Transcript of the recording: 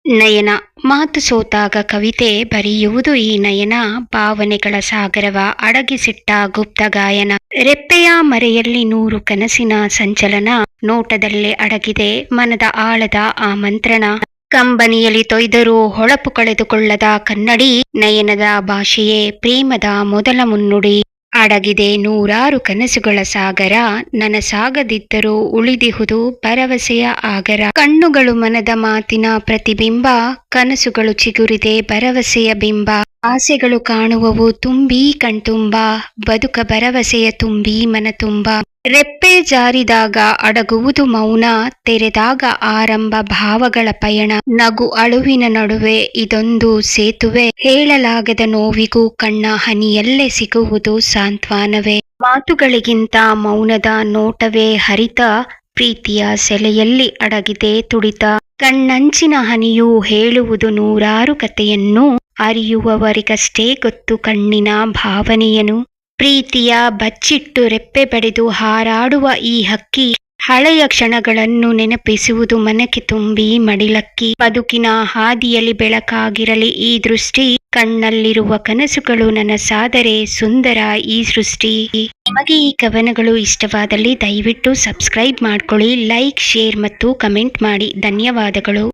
ನಯನ ಮಾತು ಸೋತಾಗ ಕವಿತೆ ಬರೆಯುವುದು ಈ ನಯನ. ಭಾವನೆಗಳ ಸಾಗರವ ಅಡಗಿಸಿಟ್ಟ ಗುಪ್ತ ಗಾಯನ. ರೆಪ್ಪೆಯ ಮರೆಯಲ್ಲಿ ನೂರು ಕನಸಿನ ಸಂಚಲನ. ನೋಟದಲ್ಲೇ ಅಡಗಿದೆ ಮನದ ಆಳದ ಆಮಂತ್ರಣ. ಕಂಬನಿಯಲ್ಲಿ ತೊಯ್ದರೂ ಹೊಳಪು ಕಳೆದುಕೊಳ್ಳದ ಕನ್ನಡಿ. ನಯನದ ಭಾಷೆಯೇ ಪ್ರೇಮದ ಮೊದಲ ಮುನ್ನುಡಿ. ಅಡಗಿದೆ ನೂರಾರು ಕನಸುಗಳ ಸಾಗರ. ನನಸಾಗದಿದ್ದರೂ ಉಳಿದಿಹುದು ಭರವಸೆಯ ಆಗರ. ಕಣ್ಣುಗಳು ಮನದ ಮಾತಿನ ಪ್ರತಿಬಿಂಬ. ಕನಸುಗಳು ಚಿಗುರಿದೆ ಭರವಸೆಯ ಬಿಂಬ. ಆಸೆಗಳು ಕಾಣುವವು ತುಂಬಿ ಕಣ್ತುಂಬ. ಬದುಕ ಭರವಸೆಯ ತುಂಬಿ ಮನ ತುಂಬ. ರೆಪ್ಪೆ ಜಾರಿದಾಗ ಅಡಗುವುದು ಮೌನ. ತೆರೆದಾಗ ಆರಂಭ ಭಾವಗಳ ಪಯಣ. ನಗು ಅಳುವಿನ ನಡುವೆ ಇದೊಂದು ಸೇತುವೆ. ಹೇಳಲಾಗದ ನೋವಿಗೂ ಕಣ್ಣ ಹನಿಯಲ್ಲೇ ಸಿಗುವುದು ಸಾಂತ್ವನವೇ. ಮಾತುಗಳಿಗಿಂತ ಮೌನದ ನೋಟವೇ ಹರಿತ. ಪ್ರೀತಿಯ ಸೆಲೆಯಲ್ಲಿ ಅಡಗಿದೆ ತುಡಿತ. ಕಣ್ಣಂಚಿನ ಹನಿಯು ಹೇಳುವುದು ನೂರಾರು ಕಥೆಯನ್ನು. ಅರಿಯುವವರಿಗಷ್ಟೇ ಗೊತ್ತು ಕಣ್ಣಿನ ಭಾವನೆಯನು. ಪ್ರೀತಿಯ ಬಚ್ಚಿಟ್ಟು ರೆಪ್ಪೆ ಬಡಿದು ಹಾರಾಡುವ ಈ ಹಕ್ಕಿ. ಹಳೆಯ ಕ್ಷಣಗಳನ್ನು ನೆನಪಿಸುವುದು ಮನಕ್ಕೆ ತುಂಬಿ ಮಡಿಲಕ್ಕಿ. ಬದುಕಿನ ಹಾದಿಯಲ್ಲಿ ಬೆಳಕಾಗಿರಲಿ ಈ ದೃಷ್ಟಿ. ಕಣ್ಣಲ್ಲಿರುವ ಕನಸುಗಳು ನನಸಾದರೆ ಸುಂದರ ಈ ಸೃಷ್ಟಿ. ನಿಮಗೆ ಈ ಕವನಗಳು ಇಷ್ಟವಾದಲ್ಲಿ ದಯವಿಟ್ಟು ಸಬ್ಸ್ಕ್ರೈಬ್ ಮಾಡ್ಕೊಳ್ಳಿ, ಲೈಕ್, ಶೇರ್ ಮತ್ತು ಕಮೆಂಟ್ ಮಾಡಿ. ಧನ್ಯವಾದಗಳು.